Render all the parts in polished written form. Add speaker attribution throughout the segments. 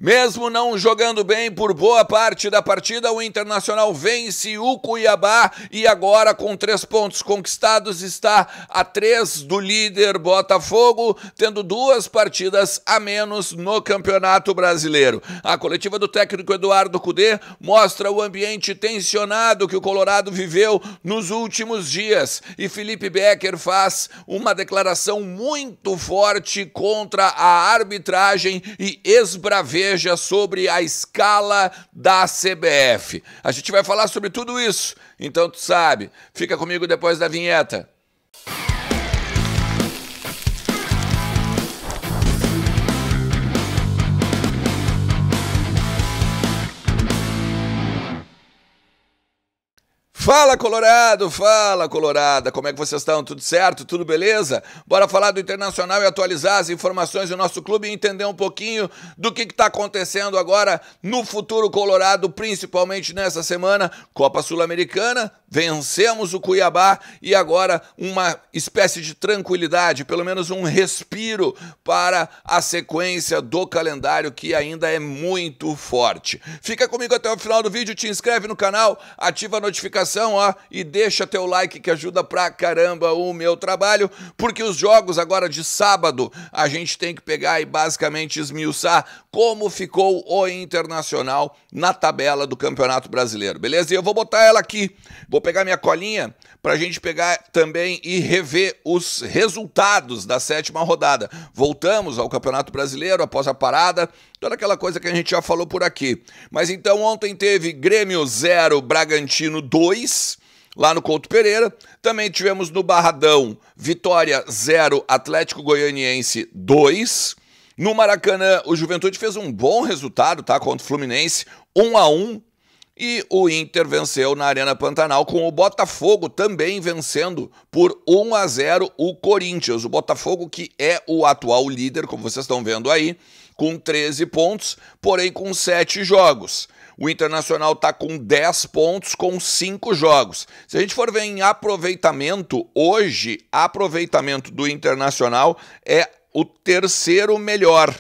Speaker 1: Mesmo não jogando bem por boa parte da partida, o Internacional vence o Cuiabá e agora, com 3 pontos conquistados, está a 3 do líder Botafogo, tendo 2 partidas a menos no Campeonato Brasileiro. A coletiva do técnico Eduardo Cudê mostra o ambiente tensionado que o Colorado viveu nos últimos dias e Felipe Becker faz uma declaração muito forte contra a arbitragem e esbraveja sobre a escala da CBF. A gente vai falar sobre tudo isso, então tu sabe, fica comigo depois da vinheta. Fala Colorado, fala Colorada, como é que vocês estão? Tudo certo? Tudo beleza? Bora falar do Internacional e atualizar as informações do nosso clube e entender um pouquinho do que está acontecendo agora no futuro Colorado, principalmente nessa semana. Copa Sul-Americana, vencemos o Cuiabá e agora uma espécie de tranquilidade, pelo menos um respiro para a sequência do calendário que ainda é muito forte. Fica comigo até o final do vídeo, te inscreve no canal, ativa a notificação, ó, e deixa teu like que ajuda pra caramba o meu trabalho, porque os jogos agora de sábado a gente tem que pegar e basicamente esmiuçar como ficou o Internacional na tabela do Campeonato Brasileiro, beleza? E eu vou botar ela aqui, vou pegar minha colinha pra gente pegar também e rever os resultados da 7ª rodada. Voltamos ao Campeonato Brasileiro após a parada, toda aquela coisa que a gente já falou por aqui. Mas então ontem teve Grêmio 0, Bragantino 2, lá no Couto Pereira. Também tivemos no Barradão, Vitória 0, Atlético Goianiense 2. No Maracanã, o Juventude fez um bom resultado, tá? Contra o Fluminense, 1-1. E o Inter venceu na Arena Pantanal, com o Botafogo também vencendo por 1-0 o Corinthians. O Botafogo que é o atual líder, como vocês estão vendo aí, com 13 pontos, porém com 7 jogos. O Internacional está com 10 pontos com 5 jogos. Se a gente for ver em aproveitamento, hoje, aproveitamento do Internacional é o 3º melhor,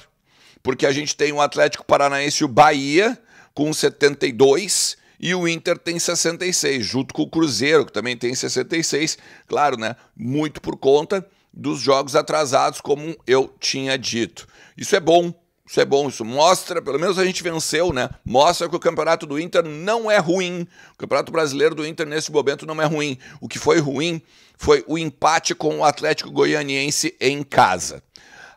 Speaker 1: porque a gente tem o Atlético Paranaense e o Bahia com 72 e o Inter tem 66, junto com o Cruzeiro, que também tem 66, claro, né? Muito por conta dos jogos atrasados, como eu tinha dito. Isso é bom. Isso é bom, isso mostra, pelo menos a gente venceu, né? Mostra que o campeonato do Inter não é ruim. O campeonato brasileiro do Inter nesse momento não é ruim. O que foi ruim foi o empate com o Atlético Goianiense em casa.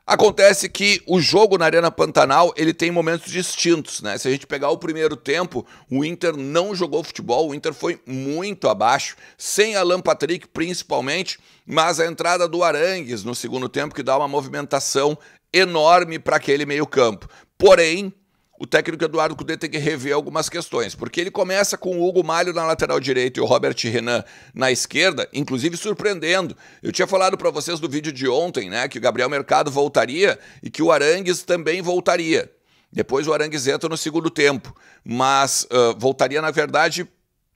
Speaker 1: Acontece que o jogo na Arena Pantanal, ele tem momentos distintos, né? Se a gente pegar o primeiro tempo, o Inter não jogou futebol, o Inter foi muito abaixo, sem Alan Patrick principalmente, mas a entrada do Arangues no segundo tempo que dá uma movimentação enorme para aquele meio-campo. Porém, o técnico Eduardo Cudê tem que rever algumas questões, porque ele começa com o Hugo Malho na lateral direita e o Robert Renan na esquerda, inclusive surpreendendo. Eu tinha falado para vocês do vídeo de ontem, né, que o Gabriel Mercado voltaria e que o Arangues também voltaria. Depois o Arangues entra no segundo tempo, mas voltaria, na verdade,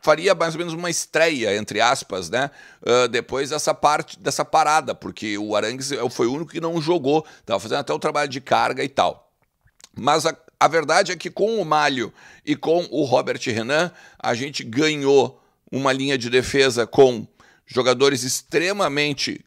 Speaker 1: faria mais ou menos uma estreia, entre aspas, né? Depois dessa parada, porque o Arangues foi o único que não jogou, estava fazendo até o trabalho de carga e tal. Mas a verdade é que com o Malho e com o Robert Renan, a gente ganhou uma linha de defesa com jogadores extremamente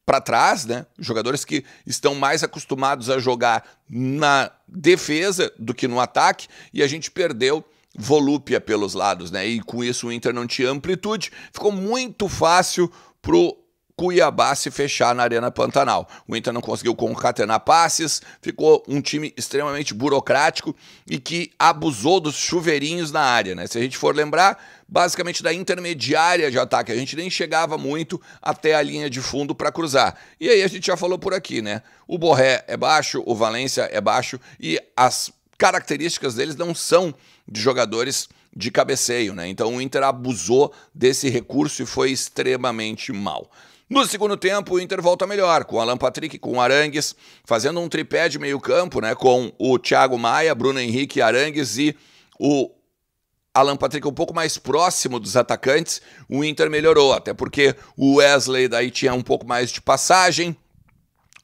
Speaker 1: para trás, né? Jogadores que estão mais acostumados a jogar na defesa do que no ataque, e a gente perdeu volúpia pelos lados, né? E com isso o Inter não tinha amplitude, ficou muito fácil pro Cuiabá se fechar na Arena Pantanal. O Inter não conseguiu concatenar passes, ficou um time extremamente burocrático e que abusou dos chuveirinhos na área, né? Se a gente for lembrar, basicamente da intermediária de ataque, a gente nem chegava muito até a linha de fundo para cruzar. E aí a gente já falou por aqui, né? O Borré é baixo, o Valência é baixo e as características deles não são de jogadores de cabeceio, né? Então o Inter abusou desse recurso e foi extremamente mal. No segundo tempo, o Inter volta melhor, com o Alan Patrick, com o Arangues, fazendo um tripé de meio campo, né, com o Thiago Maia, Bruno Henrique, Arangues e o Alan Patrick um pouco mais próximo dos atacantes. O Inter melhorou, até porque o Wesley daí tinha um pouco mais de passagem.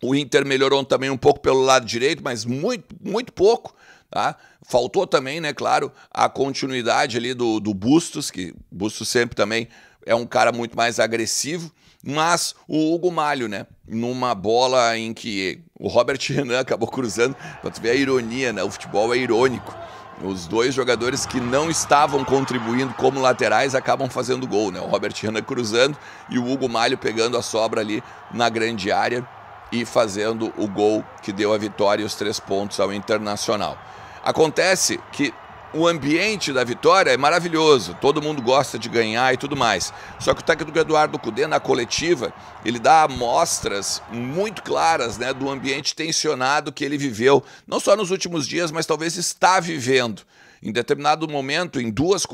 Speaker 1: O Inter melhorou também um pouco pelo lado direito, mas muito pouco. tá? Faltou também, né, claro, a continuidade ali do Bustos, que Bustos sempre também é um cara muito mais agressivo, mas o Hugo Malho, né, numa bola em que o Robert Renan acabou cruzando, pra tu ver a ironia, né, o futebol é irônico. Os dois jogadores que não estavam contribuindo como laterais acabam fazendo gol, né? O Robert Renan cruzando e o Hugo Malho pegando a sobra ali na grande área e fazendo o gol que deu a vitória e os 3 pontos ao Internacional. Acontece que o ambiente da vitória é maravilhoso, todo mundo gosta de ganhar e tudo mais. Só que o técnico Eduardo Cudê, na coletiva, ele dá amostras muito claras, né, do ambiente tensionado que ele viveu, não só nos últimos dias, mas talvez está vivendo. Em determinado momento, em duas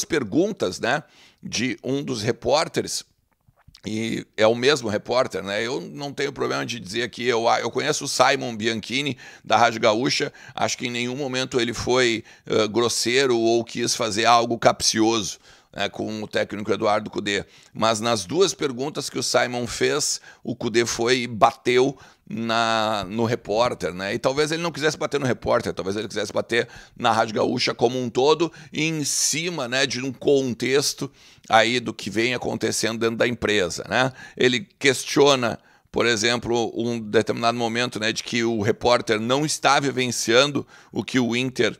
Speaker 1: perguntas, né, de um dos repórteres, e é o mesmo repórter, né? Eu não tenho problema de dizer aqui, eu conheço o Simon Bianchini, da Rádio Gaúcha, acho que em nenhum momento ele foi grosseiro ou quis fazer algo capcioso, né, com o técnico Eduardo Cudê. Mas nas 2 perguntas que o Simon fez, o Cudê foi e bateu no repórter, né? E talvez ele não quisesse bater no repórter, talvez ele quisesse bater na Rádio Gaúcha como um todo, e em cima, né, de um contexto aí do que vem acontecendo dentro da empresa, né? Ele questiona, por exemplo, um determinado momento, né, de que o repórter não está vivenciando o que o Inter,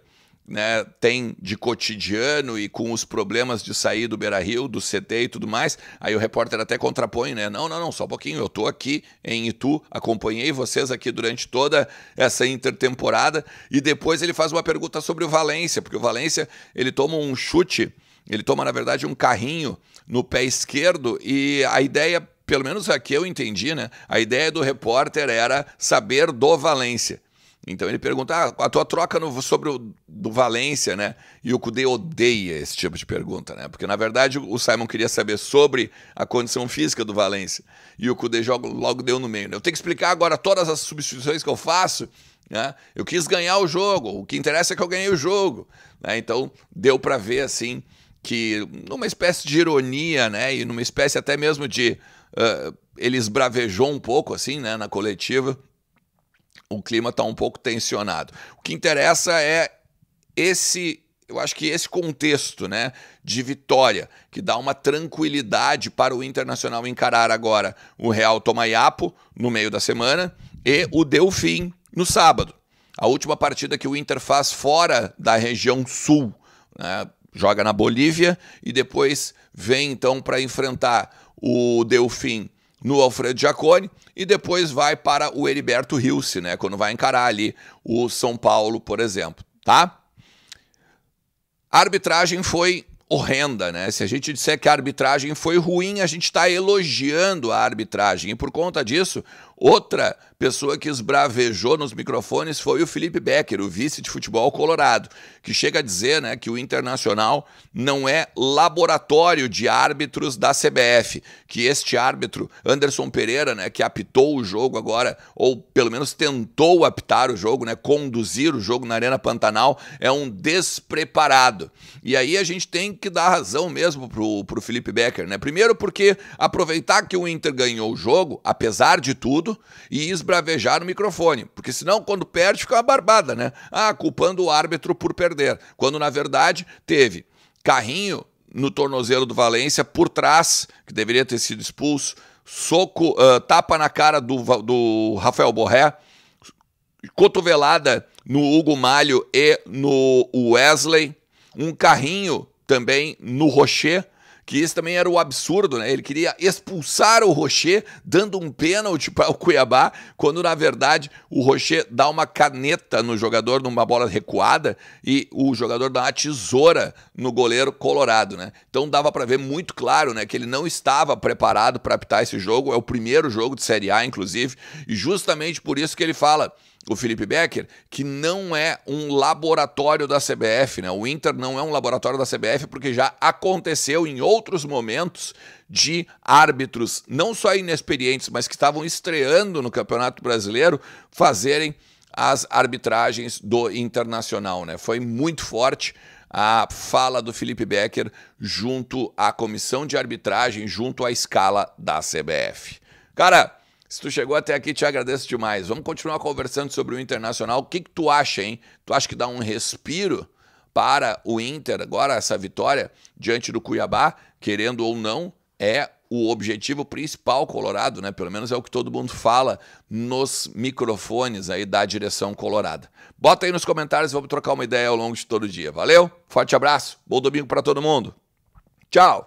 Speaker 1: né, tem de cotidiano e com os problemas de sair do Beira-Rio, do CT e tudo mais. Aí o repórter até contrapõe, né? Não, só um pouquinho, eu tô aqui em Itu, acompanhei vocês aqui durante toda essa intertemporada, e depois ele faz uma pergunta sobre o Valência, porque o Valência, ele toma um chute, ele toma, na verdade, um carrinho no pé esquerdo, e a ideia, pelo menos aqui eu entendi, né? A ideia do repórter era saber do Valência. Então ele pergunta, a tua troca sobre do Valência, né? E o Cudê odeia esse tipo de pergunta, né? Porque, na verdade, o Simon queria saber sobre a condição física do Valência. E o Cudê logo deu no meio, né? Eu tenho que explicar agora todas as substituições que eu faço, né? Eu quis ganhar o jogo, o que interessa é que eu ganhei o jogo, né? Então deu para ver, assim, que numa espécie de ironia, né? E numa espécie até mesmo de... ele esbravejou um pouco, assim, né? Na coletiva. O clima está um pouco tensionado. O que interessa é eu acho que esse contexto, né, de vitória, que dá uma tranquilidade para o Internacional encarar agora o Real Tomaiapo no meio da semana e o Delfim no sábado. A última partida que o Inter faz fora da região sul, né, joga na Bolívia e depois vem então para enfrentar o Delfim no Alfredo Jaconi, e depois vai para o Heriberto Rilse, né, quando vai encarar ali o São Paulo, por exemplo, tá? A arbitragem foi horrenda, né? Se a gente disser que a arbitragem foi ruim, a gente está elogiando a arbitragem, e por conta disso, outra pessoa que esbravejou nos microfones foi o Felipe Becker, o vice de futebol colorado, que chega a dizer, né, que o Internacional não é laboratório de árbitros da CBF, que este árbitro, Anderson Pereira, né, que apitou o jogo agora, ou pelo menos tentou apitar o jogo, né, conduzir o jogo na Arena Pantanal, é um despreparado. E aí a gente tem que dar razão mesmo pro Felipe Becker, né? Primeiro porque aproveitar que o Inter ganhou o jogo, apesar de tudo, e esbravejar no microfone, porque senão quando perde fica uma barbada, né? Culpando o árbitro por perder, quando na verdade teve carrinho no tornozelo do Valência por trás, que deveria ter sido expulso, soco, tapa na cara do Rafael Borré, cotovelada no Hugo Malho e no Wesley, um carrinho também no Rocher, que isso também era o absurdo, né? Ele queria expulsar o Rocher, dando um pênalti para o Cuiabá, quando na verdade o Rocher dá uma caneta no jogador numa bola recuada e o jogador dá uma tesoura no goleiro colorado, né? Então dava para ver muito claro, né, que ele não estava preparado para apitar esse jogo, é o primeiro jogo de Série A, inclusive, e justamente por isso que ele fala, o Felipe Becker, que não é um laboratório da CBF, né? O Inter não é um laboratório da CBF porque já aconteceu em outros momentos de árbitros, não só inexperientes, mas que estavam estreando no Campeonato Brasileiro, fazerem as arbitragens do Internacional, né? Foi muito forte a fala do Felipe Becker junto à comissão de arbitragem, junto à escala da CBF. Cara, Se tu chegou até aqui, te agradeço demais. Vamos continuar conversando sobre o Internacional. O que tu acha, hein? Tu acha que dá um respiro para o Inter agora, essa vitória diante do Cuiabá, querendo ou não, é o objetivo principal colorado, né? Pelo menos é o que todo mundo fala nos microfones aí da direção colorada. Bota aí nos comentários, vamos trocar uma ideia ao longo de todo o dia. Valeu? Forte abraço, bom domingo para todo mundo. Tchau!